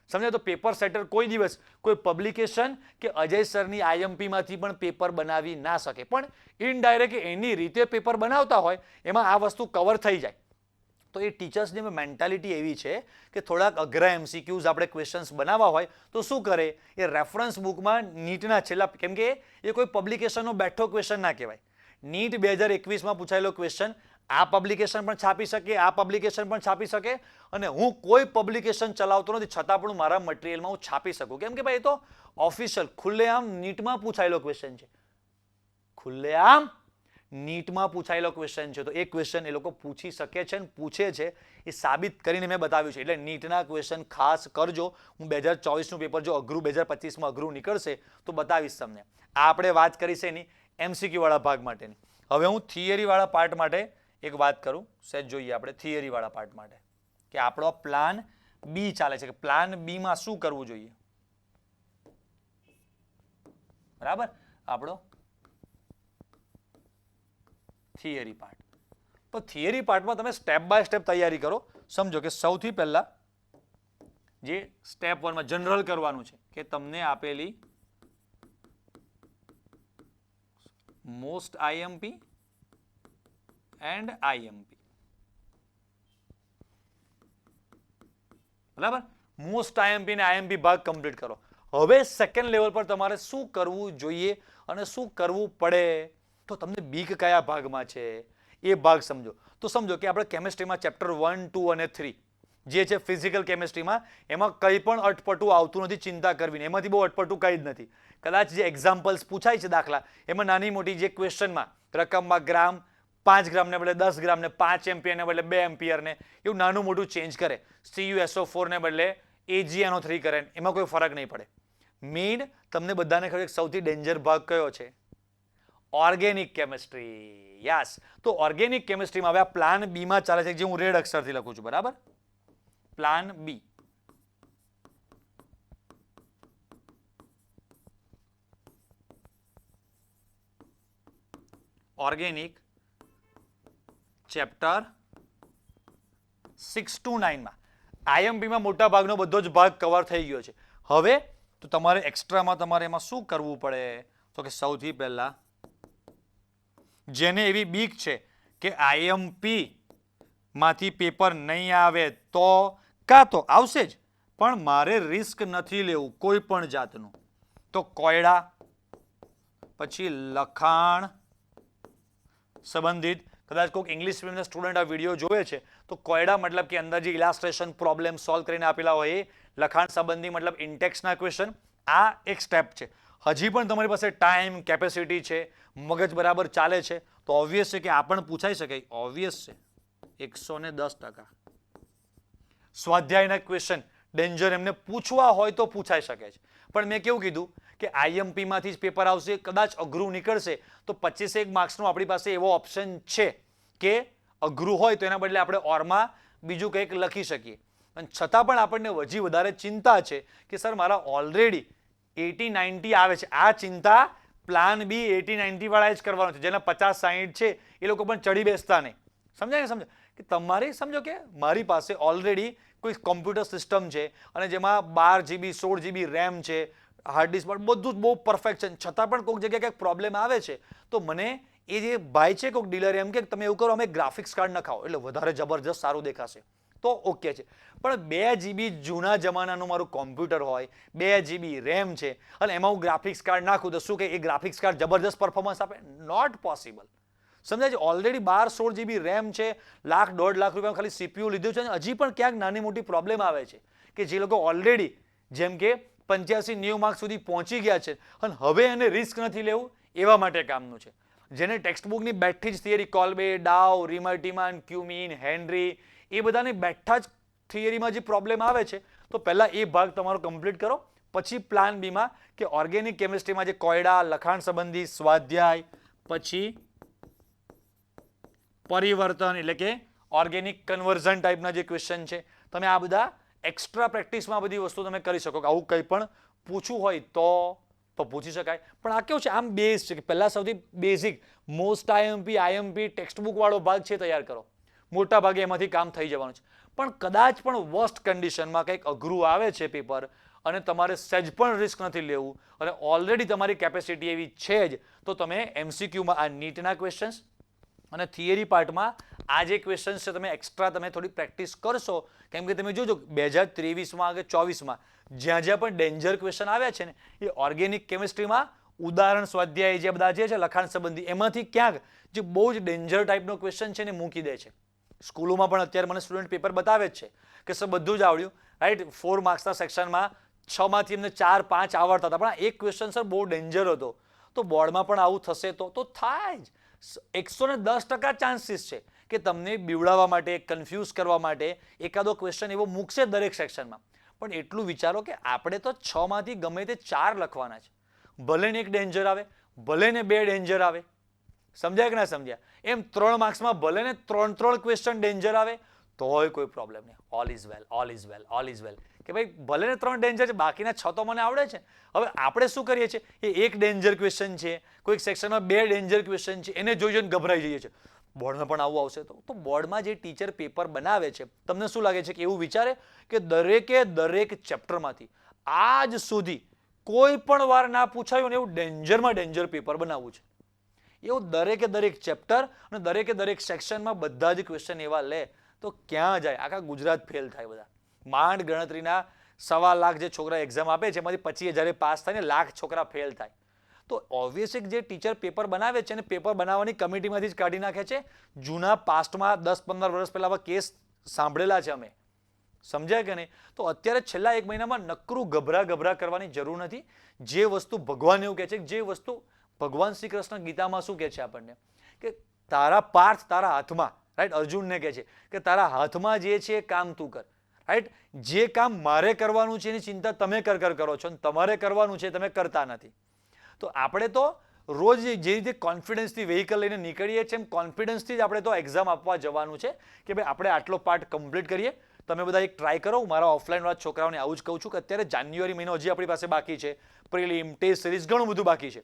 સમજે? તો પેપર સેટર કોઈ દિવસ કોઈ પબ્લિકેશન કે અજય સરની આઈએમપીમાંથી પણ પેપર બનાવી ના શકે, પણ ઇનડાયરેક્ટ એની રીતે પેપર બનાવતા હોય એમાં આ વસ્તુ કવર થઈ જાય. તો એ ટીચર્સની મેન્ટાલિટી એવી છે કે થોડાક અઘરા એમસીક્યુઝ આપણે ક્વેશ્ચન્સ બનાવવા હોય તો શું કરે, એ રેફરન્સ બુકમાં નીટના છેલ્લા, કેમ કે એ કોઈ પબ્લિકેશનનો બેઠો ક્વેશ્ચન ના કહેવાય. નીટ 2021માં પૂછાયેલો ક્વેશ્ચન આ પબ્લિકેશન પણ છાપી શકે, આ પબ્લિકેશન પણ છાપી શકે, અને હું કોઈ પબ્લિકેશન ચલાવતો નથી છતાં પણ મારા મટીરિયલમાં હું છાપી શકું. કેમ કે ભાઈ એ તો ઓફિશિયલ ખુલ્લેઆમ નીટમાં પૂછાયેલો ક્વેશ્ચન છે. ખુલ્લેઆમ નીટમાં પૂછાયેલો ક્વેશ્ચન છે, તો એ ક્વેશ્ચન એ લોકો પૂછી શકે છે અને પૂછે છે એ સાબિત કરીને મેં બતાવ્યું છે. એટલે નીટના ક્વેશ્ચન ખાસ કરજો. હું 2024નું પેપર જો અઘરું 2025માં અઘરું નીકળશે તો બતાવીશ તમને. આ આપણે વાત કરી છે એની એમસીક્યુ વાળા ભાગ માટેની. હવે હું થિયરી વાળા પાર્ટ માટે એક વાત કરું, સેજ જોઈએ આપણે થિયરી વાળા પાર્ટ માટે કે આપણો પ્લાન બી ચાલે છે કે પ્લાન બી માં શું કરવું જોઈએ. બરાબર, આપણો થિયરી પાર્ટ. તો થિયરી પાર્ટમાં તમે સ્ટેપ બાય સ્ટેપ તૈયારી કરો. સમજો કે સૌથી પહેલા જે સ્ટેપ 1માં જનરલ કરવાનું છે કે તમને આપેલી મોસ્ટ આઈએમપી એન્ડ આઈએમપી, બરાબર, મોસ્ટ આઈએમપી અને આઈએમપી ભાગ કમ્પ્લીટ કરો. હવે સેકન્ડ લેવલ પર તમારે શું કરવું જોઈએ અને શું કરવું પડે, તો તમને બીક કયા ભાગમાં છે એ ભાગ સમજો. તો સમજો કે આપણે કેમિસ્ટ્રીમાં ચેપ્ટર 1, 2 અને 3 જે છે ફિઝિકલ કેમિસ્ટ્રીમાં, એમાં કંઈ પણ અટપટું આવતું નથી, ચિંતા કરવી નહીં, એમાંથી બહુ અટપટું કંઈ જ નથી. કદાચ જે એક્ઝામ્પલ્સ પૂછાય છે દાખલા, એમાં નાની મોટી જે ક્વેશ્ચનમાં રકમમાં ગ્રામ 5 ગ્રામને બદલે 10 ગ્રામને, 5 એમ્પિયરને બદલે 2 એમ્પિયરને, એવું નાનું મોટું ચેન્જ કરે. CuSO4 ને બદલે AgNO3 કરે, એમાં કોઈ ફરક નહીં પડે. મેઇન તમને બધાને ખબર સૌથી ડેન્જર ભાગ કયો છે? Organic chemistry. યસ, તો ઓર્ગેનિક કેમિસ્ટ્રીમાં હવે આ પ્લાન બી માં ચાલે છે, જે હું રેડ અક્ષરથી લખું છું, બરાબર. Plan B. Organic chapter 6 to 9 માં આઈએમપીમાં મોટા ભાગનો બધો જ ભાગ કવર થઈ ગયો છે. હવે તો તમારે એક્સ્ટ્રામાં તમારે એમાં શું કરવું પડે, તો કે સૌથી પહેલા જેને એવી બીક છે કે આઈએમપી માંથી પેપર નહીં આવે, તો કાં તો આવશે જ પણ મારે રિસ્ક નથી લેવું કોઈ પણ જાતનું, તો કોયડા, પછી લખાણ સંબંધિત, કદાચ કોઈક ઇંગ્લિશ મીડિયમના સ્ટુડન્ટ આ વિડીયો જોવે છે તો કોયડા મતલબ કે અંદર જે ઇલાસ્ટ્રેશન પ્રોબ્લેમ સોલ્વ કરીને આપેલા હોય એ, લખાણ સંબંધી મતલબ ઇન્ટેક્સના ક્વેશ્ચન. આ એક સ્ટેપ છે. હજી પણ તમારી પાસે ટાઈમ, કેપેસિટી છે, મગજ બરાબર ચાલે છે, તો ઓબ્વિયસ છે કે આ પણ પૂછાઈ શકે, ઓબ્વિયસ છે, 110%. સ્વાધ્યાયના ક્વેશ્ચન ડેન્જર એમને પૂછવા હોય તો પૂછાઈ શકે છે, પણ મેં કેવું કીધું કે આઈએમપી માંથી જ પેપર આવશે, કદાચ અઘરું નીકળશે તો 25 માર્ક્સનું આપણી પાસે એવો ઓપ્શન છે કે અઘરું હોય તો એના બદલે આપણે ઓરમાં બીજું કંઈક લખી શકીએ. અને છતાં પણ આપણને હજી વધારે ચિંતા છે કે સર મારા ઓલરેડી 80-90 આવે છે. આ ચિંતા પ્લાન બી 80-90 વાળા જ કરવાનો છે, જેના 50-60 છે એ લોકો પણ ચડી બેસતા નહીં. સમજાય ને? સમજો કે તમારે સમજો કે મારી પાસે ઓલરેડી કોઈ કોમ્પ્યુટર સિસ્ટમ છે અને જેમાં 12 GB 16 GB રેમ છે, હાર્ડ ડિસ્ક પણ બધું જ બહુ પરફેક્ટ છે, છતાં પણ કોઈક જગ્યાએ કંઈક પ્રોબ્લેમ આવે છે તો મને એ જે ભાઈ છે કોઈક ડીલર એમ કે તમે એવું કરો અમે ગ્રાફિક્સ કાર્ડ નખાવો એટલે વધારે જબરજસ્ત સારું દેખાશે તો ઓકે છે. પણ 2 GB જૂના જમાનાનું મારું કોમ્પ્યુટર હોય, 2 GB રેમ છે અને એમાં હું ગ્રાફિક્સ કાર્ડ નાખું તો શું કે એ ગ્રાફિક્સ કાર્ડ જબરજસ્ત પરફોર્મન્સ આપે? Not possible. સમજાય છે? ઓલરેડી 12-16 GB રેમ છે, લાખ 1.5 લાખ રૂપિયા ખાલી સીપીયુ લીધું છે અને હજી પણ ક્યાંક નાની મોટી પ્રોબ્લેમ આવે છે કે જે લોકો ઓલરેડી જેમ કે 85-90 માર્ક સુધી પહોંચી ગયા છે અને હવે એને રિસ્ક નથી લેવું એવા માટે કામનું છે. જેને ટેક્સ્ટબુકની બેઠી જ થિયરી કોલ્બે, ડાઉ, રીમર્ટીમાન, ક્યુમીન, હેનરી એ બધાની બેઠા જ થિયરીમાં જે પ્રોબ્લેમ આવે છે તો પહેલાં એ ભાગ તમારો કમ્પ્લીટ કરો, પછી પ્લાન બીમાં કે ઓર્ગેનિક કેમિસ્ટ્રીમાં જે કોયડા, લખાણ સંબંધી, સ્વાધ્યાય, પછી પરિવર્તન એટલે કે ઓર્ગેનિક કન્વર્ઝન ટાઈપના જે ક્વેશ્ચન છે, તમે આ બધા એક્સ્ટ્રા પ્રેક્ટિસમાં બધી વસ્તુ તમે કરી શકો કે આવું કંઈ પણ પૂછવું હોય તો પૂછી શકાય. પણ આ કેવું છે, આમ બેઝ છે કે પહેલાં સૌથી બેઝિક મોસ્ટ આઈએમપી ટેક્સ્ટબુક વાળો ભાગ છે તૈયાર કરો, મોટા ભાગે એમાંથી કામ થઈ જવાનું છે. પણ કદાચ પણ વર્સ્ટ કન્ડિશનમાં કંઈક અઘરું આવે છે પેપર અને તમારે સહેજ પણ રિસ્ક નથી લેવું અને ઓલરેડી તમારી કેપેસિટી એવી છે જ તો તમે એમસીક્યુમાં આ નીટના ક્વેશ્ચન્સ અને થિયરી પાર્ટમાં આ જે ક્વેશ્ચન્સ છે તમે એક્સ્ટ્રા તમે થોડી પ્રેક્ટિસ કરશો. કેમ કે તમે જોજો 2023માં કે 24માં જ્યાં જ્યાં પણ ડેન્જર ક્વેશ્ચન આવ્યા છે ને એ ઓર્ગેનિક કેમિસ્ટ્રીમાં ઉદાહરણ, સ્વાધ્યાય જે બધા જે છે લખાણ સંબંધી એમાંથી ક્યાંક જે બહુ જ ડેન્જર ટાઈપનો ક્વેશ્ચન છે ને મૂકી દે છે. સ્કૂલોમાં પણ અત્યારે મને સ્ટુડન્ટ પેપર બતાવે જ છે કે સર બધું જ આવડ્યું, રાઈટ, 4 માર્ક્સના સેક્શનમાં 6માંથી એમને 4-5 આવડતા હતા, પણ એક ક્વેશ્ચન સર બહુ ડેન્જર હતો. તો બોર્ડમાં પણ આવું થશે તો થાય જ. 110% ચાન્સીસ છે કે તમને બીવડાવવા માટે, કન્ફ્યુઝ કરવા માટે એકાદો ક્વેશ્ચન એવો મૂકશે દરેક સેક્શનમાં. પણ એટલું વિચારો કે આપણે તો 6માંથી ગમે તે 4 લખવાના છે, ભલે ને 1 ડેન્જર આવે, ભલે ને 2 ડેન્જર આવે. સમજ્યા કે ના સમજ્યા? એમ 3 માર્ક્સમાં ભલે ને 3 ક્વેશ્ચન ડેન્જર આવે તોય કોઈ પ્રોબ્લેમ નહીં. All is well, all is well, all is well. કે ભાઈ ભલે ને 3 ડેન્જર છે, બાકીના 6 તો મને આવડે છે. હવે આપણે શું કરીએ છીએ એ 1 ડેન્જર ક્વેશ્ચન છે, કોઈક સેક્શનમાં 2 ડેન્જર ક્વેશ્ચન છે, એને જોઈને ગભરાઈ જઈએ છીએ. બોર્ડમાં પણ આવું આવશે તો બોર્ડમાં જે ટીચર પેપર બનાવે છે તમને શું લાગે છે કે એવું વિચારે કે દરેક ચેપ્ટરમાંથી આજ સુધી કોઈ પણ વાર ના પૂછાયું ને એવું ડેન્જરમાં ડેન્જર પેપર બનાવવું છે? એવું દરેક ચેપ્ટર અને દરેક સેક્શનમાં બધા જ ક્વેશ્ચન એવા લે તો ક્યાં જાય? આખા ગુજરાત ફેલ થાય. બધા માંડ ગણતરીના 1.25 લાખ જે છોકરા એક્ઝામ આપે છે એમાંથી 25,000 પાસ થાય ને લાખ છોકરા ફેલ થાય. તો ઓબ્વિયસલી જે ટીચર પેપર બનાવે છે અને પેપર બનાવવાની કમિટીમાંથી જ કાઢી નાખે છે. જૂના પાસ્ટમાં 10-15 વર્ષ પહેલા કેસ સાંભળેલા છે અમે. સમજાય કે નહીં? તો અત્યારે છેલ્લા 1 મહિનામાં નકરું ગભરા કરવાની જરૂર નથી. જે વસ્તુ ભગવાન એવું કહે છે, જે વસ્તુ ભગવાન શ્રી કૃષ્ણ ગીતામાં શું કહે છે આપણને કે તારા પાર્થ તારા હાથમાં, રાઈટ, અર્જુનને કહે છે કે તારા હાથમાં જે છે એ કામ તું કર, રાઈટ. જે કામ મારે કરવાનું છે એની ચિંતા તમે કરો છો અને તમારે કરવાનું છે તમે કરતા નથી. તો આપણે તો રોજ જે રીતે કોન્ફિડન્સથી વ્હીકલ લઈને નીકળીએ છીએ એમ કોન્ફિડન્સથી જ આપણે તો એક્ઝામ આપવા જવાનું છે કે ભાઈ આપણે આટલો પાર્ટ કમ્પ્લીટ કરીએ. તમે બધા એક ટ્રાય કરો. મારા ઓફલાઈનવાળા છોકરાઓને આવું જ કહું છું કે અત્યારે જાન્યુઆરી મહિનો હજી આપણી પાસે બાકી છે, પ્રિલિમ, ટેસ્ટ સિરીઝ ઘણું બધું બાકી છે.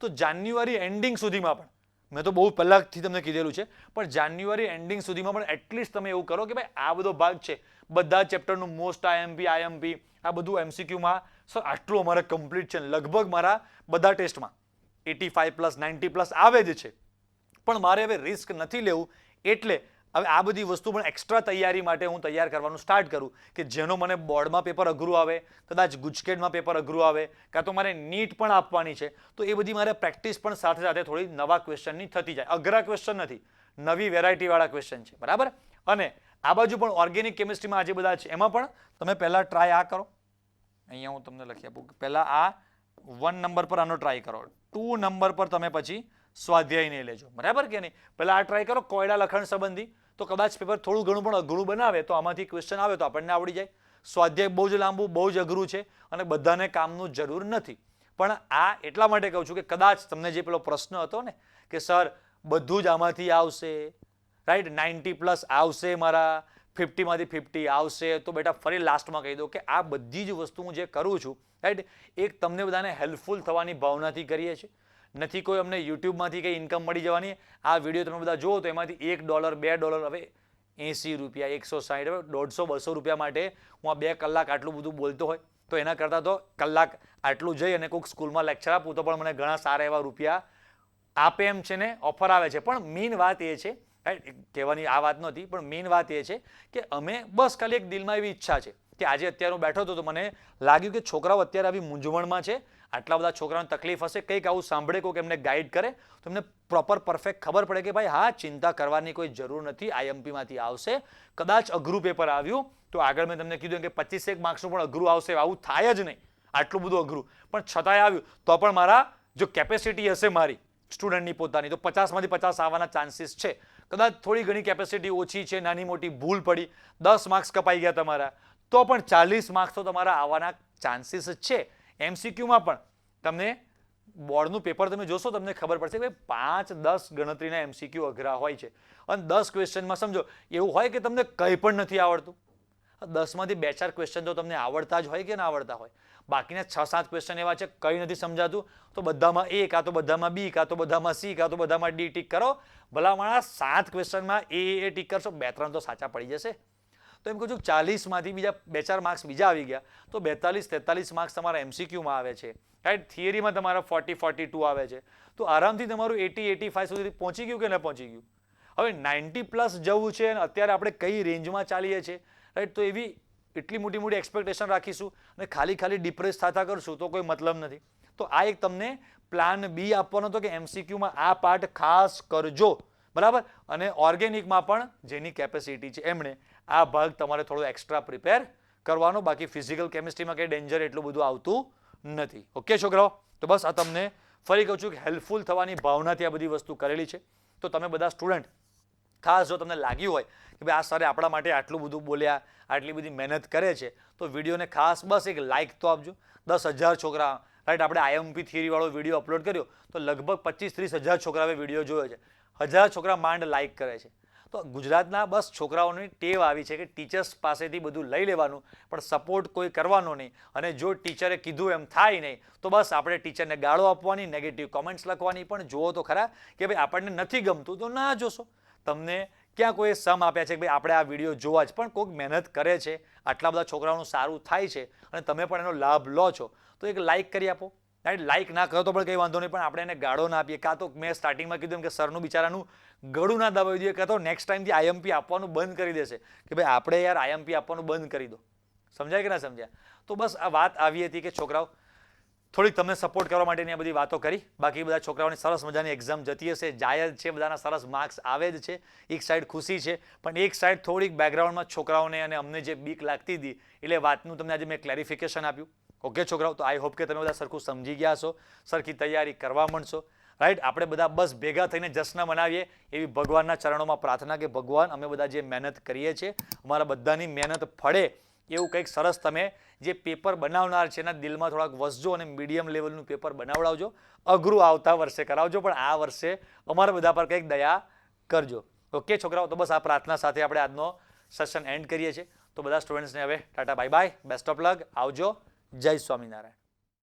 તો જાન્યુઆરી એન્ડિંગ સુધીમાં પણ મેં તો બહુ પહેલાંથી તમને કીધેલું છે પણ જાન્યુઆરી એન્ડિંગ સુધીમાં પણ એટલીસ્ટ તમે એવું કરો કે ભાઈ આ બધો ભાગ છે બધા ચેપ્ટરનું મોસ્ટ આઈએમપી આ બધું એમસીક્યુમાં સર આટલું અમારે કમ્પ્લીટ છે. લગભગ મારા બધા ટેસ્ટમાં 85+, 90+ આવે જ છે. પણ મારે હવે રિસ્ક નથી લેવું એટલે હવે આ બધી વસ્તુ પણ એક્સ્ટ્રા તૈયારી માટે હું તૈયાર કરવાનું સ્ટાર્ટ કરું કે જેનો મને બોર્ડમાં પેપર અઘરું આવે, કદાચ ગુજકેટમાં પેપર અઘરું આવે, કાં તો મારે નીટ પણ આપવાની છે તો એ બધી મારે પ્રેક્ટિસ પણ સાથે સાથે થોડી નવા ક્વેશ્ચનની થતી જાય. અઘરા ક્વેશ્ચન નથી, નવી વેરાયટીવાળા ક્વેશ્ચન છે, બરાબર. અને આ બાજુ પણ ઓર્ગેનિક કેમિસ્ટ્રીમાં આજે બધા છે એમાં પણ તમે પહેલાં ટ્રાય આ કરો. અહીંયા હું તમને લખી આપું કે પહેલાં આ 1 નંબર પર આનો ટ્રાય કરો, 2 નંબર પર તમે પછી સ્વાધ્યાય નહીં લેજો, બરાબર કે નહીં? પહેલાં આ ટ્રાય કરો કોયડા લખાણ સંબંધી. તો કદાચ પેપર થોડું ઘણું પણ અઘરું બનાવે તો આમાંથી ક્વેશ્ચન આવે તો આપણને આવડી જાય. સ્વાધ્યાય બહુ જ લાંબુ, બહુ જ અઘરું છે અને બધાને કામનું જરૂર નથી. પણ આ એટલા માટે કહું છું કે કદાચ તમને જે પેલો પ્રશ્ન હતો ને કે સર બધું જ આમાંથી આવશે, રાઈટ, 90+ આવશે, મારા 50માંથી 50 આવશે, તો બેટા ફરી લાસ્ટમાં કહી દો કે આ બધી જ વસ્તુ હું જે કરું છું, રાઈટ, એક તમને બધાને હેલ્પફુલ થવાની ભાવનાથી કરીએ છીએ. નથી કોઈ અમને યુટ્યુબમાંથી કંઈ ઇન્કમ મળી જવાની. આ વિડીયો તમે બધા જુઓ તો એમાંથી $1, $2, હવે 80 રૂપિયા, 160, હવે 150, 200 રૂપિયા માટે હું આ 2 કલાક આટલું બધું બોલતો હોય તો એના કરતાં તો કલાક આટલું જઈ અને કોઈક સ્કૂલમાં લેક્ચર આપું તો પણ મને ઘણા સારા એવા રૂપિયા આપે એમ છે ને ઓફર આવે છે. પણ મેઇન વાત એ છે, કહેવાની આ વાત નહોતી, પણ મેઇન વાત એ છે કે અમે બસ ખાલી એક દિલમાં એવી ઈચ્છા છે કે આજે અત્યારે હું બેઠો હતો તો મને લાગ્યું કે છોકરાઓ અત્યારે આવી મૂંઝવણમાં છે, આટલા બધા છોકરાઓને તકલીફ હશે, કંઈક આવું સાંભળે કોઈક એમને ગાઈડ કરે તો એમને પ્રોપર પરફેક્ટ ખબર પડે કે ભાઈ હા, ચિંતા કરવાની કોઈ જરૂર નથી, IMPમાંથી આવશે. કદાચ અઘરું પેપર આવ્યું તો આગળ મેં તમને કીધું કે 25 માર્ક્સનું પણ અઘરું આવશે, આવું થાય જ નહીં આટલું બધું અઘરું, પણ છતાંય આવ્યું તો પણ મારા જો કેપેસિટી હશે મારી સ્ટુડન્ટની પોતાની તો 50માંથી 50 આવવાના ચાન્સીસ છે. કદાચ થોડી ઘણી કેપેસિટી ઓછી છે, નાની મોટી ભૂલ પડી, 10 માર્ક્સ કપાઈ ગયા તમારા, તો પણ 40 માર્ક્સ તો તમારા આવવાના ચાન્સીસ છે. MCQમાં પણ તમને બોર્ડનું પેપર તમે જોશો તમને ખબર પડશે કે 5-10 ગણતરીના MCQ અઘરા હોય છે અને 10 ક્વેશ્ચનમાં સમજો એવું હોય કે તમને કંઈ પણ નથી આવડતું, 10માંથી 2-4 ક્વેશ્ચન તો તમને આવડતા જ હોય કે ના આવડતા હોય, બાકીના 6-7 ક્વેશ્ચન એવા છે કંઈ નથી સમજાતું તો બધામાં A, કાં તો બધામાં B, કાં તો બધામાં C, કાં તો બધામાં D ટીક કરો. ભલા માણસ 7 ક્વેશ્ચનમાં A ટીક કરશો, 2-3 તો સાચા પડી જશે. તો એમ કહું છું 40માંથી બીજા 2-4 માર્ક્સ બીજા આવી ગયા તો 42-43 માર્ક્સ તમારા MCQમાં આવે છે, રાઈટ. થિયરીમાં તમારા 40-42 આવે છે, તો આરામથી તમારું 80-85 સુધી પહોંચી ગયું કે ન પહોંચી ગયું. હવે 90+ જવું છે અને અત્યારે આપણે કઈ રેન્જમાં ચાલીએ છીએ, રાઈટ, તો એવી એટલી મોટી મોટી એક્સપેક્ટેશન રાખીશું અને ખાલી ડિપ્રેસ થતા કરશું તો કોઈ મતલબ નથી. તો આ એક તમને પ્લાન B આપવાનો હતો કે MCQમાં આ પાર્ટ ખાસ કરજો, બરાબર. અને ઓર્ગેનિકમાં પણ જેની કેપેસિટી છે એમણે આ ભાગ તમારે થોડો એક્સ્ટ્રા પ્રિપેર કરવાનો, બાકી ફિઝિકલ કેમિસ્ટ્રીમાં કંઈ ડેન્જર એટલું બધું આવતું નથી. ઓકે છોકરાઓ, તો બસ આ તમને ફરી કહું છું કે હેલ્પફુલ થવાની ભાવનાથી આ બધી વસ્તુ કરેલી છે. તો તમે બધા સ્ટુડન્ટ ખાસ જો તમને લાગ્યું હોય કે ભાઈ આ સરે આપણા માટે આટલું બધું બોલ્યા, આટલી બધી મહેનત કરે છે, તો વિડીયોને ખાસ બસ એક લાઇક તો આપજો. 10,000 છોકરા, રાઈટ, આપણે IMP થિયરીવાળો વિડીયો અપલોડ કર્યો તો લગભગ 25-30 હજાર છોકરાઓએ વિડીયો જોયો છે, 1000 છોકરા માંડ લાઇક કરે છે. તો ગુજરાતના બસ છોકરાઓની ટેવ આવી છે કે ટીચર્સ પાસેથી બધું લઈ લેવાનું પણ સપોર્ટ કોઈ કરવાનો નહીં, અને જો ટીચરે કીધું એમ થાય નહીં તો બસ આપણે ટીચરને ગાળો આપવાની, નેગેટિવ કોમેન્ટ્સ લખવાની. પણ જુઓ તો ખરા કે ભાઈ આપણને નથી ગમતું તો ના જોશો. તમને ક્યાં કોઈ સમ આપ્યા છે કે ભાઈ આપણે આ વિડીયો જોવા જ, પણ કોઈક મહેનત કરે છે, આટલા બધા છોકરાઓનું સારું થાય છે અને તમે પણ એનો લાભ લો છો તો એક લાઇક કરી આપો, રાઈટ. લાઇક ના કરો તો પણ કંઈ વાંધો નહીં, પણ આપણે એને ગાળો ના આપીએ. કાં તો મેં સ્ટાર્ટિંગમાં કીધું એમ કે સરનું બિચારાનું ગળું ના દબાવી દઈએ, કાં તો નેક્સ્ટ ટાઈમથી IMP આપવાનું બંધ કરી દેશે કે ભાઈ આપણે યાર IMP આપવાનું બંધ કરી દો. સમજાય કે ના સમજ્યા? તો બસ આ વાત આવી હતી કે છોકરાઓ થોડીક તમને સપોર્ટ કરવા માટેની આ બધી વાતો કરી. બાકી બધા છોકરાઓની સરસ મજાની એક્ઝામ જતી હશે, જાય જ છે, બધાના સરસ માર્ક્સ આવે જ છે. એક સાઈડ ખુશી છે, પણ એક સાઈડ થોડીક બેકગ્રાઉન્ડમાં છોકરાઓને અને અમને જે બીક લાગતી હતી એટલે વાતનું તમને આજે મેં ક્લેરિફિકેશન આપ્યું. ઓકે છોકરાઓ, તો આઈ હોપ કે તમે બધા સરખું સમજી ગયા છો, સરખી તૈયારી કરવા માંડશો, રાઈટ. આપણે બધા બસ ભેગા થઈને જશ્ન મનાવીએ એવી ભગવાનના ચરણોમાં પ્રાર્થના કે ભગવાન અમે બધા જે મહેનત કરીએ છીએ અમારા બધાની મહેનત ફળે એવું કંઈક સરસ તમે જે પેપર બનાવનાર છે એના દિલમાં થોડાક વસજો અને મીડિયમ લેવલનું પેપર બનાવડાવજો. અઘરું આવતા વર્ષે કરાવજો, પણ આ વર્ષે અમારા બધા પર કંઈક દયા કરજો. ઓકે છોકરાઓ, તો બસ આ પ્રાર્થના સાથે આપણે આજનો સેશન એન્ડ કરીએ છીએ. તો બધા સ્ટુડન્ટ્સને હવે Tata bye bye, best of luck, આવજો, જય સ્વામિનારાયણ.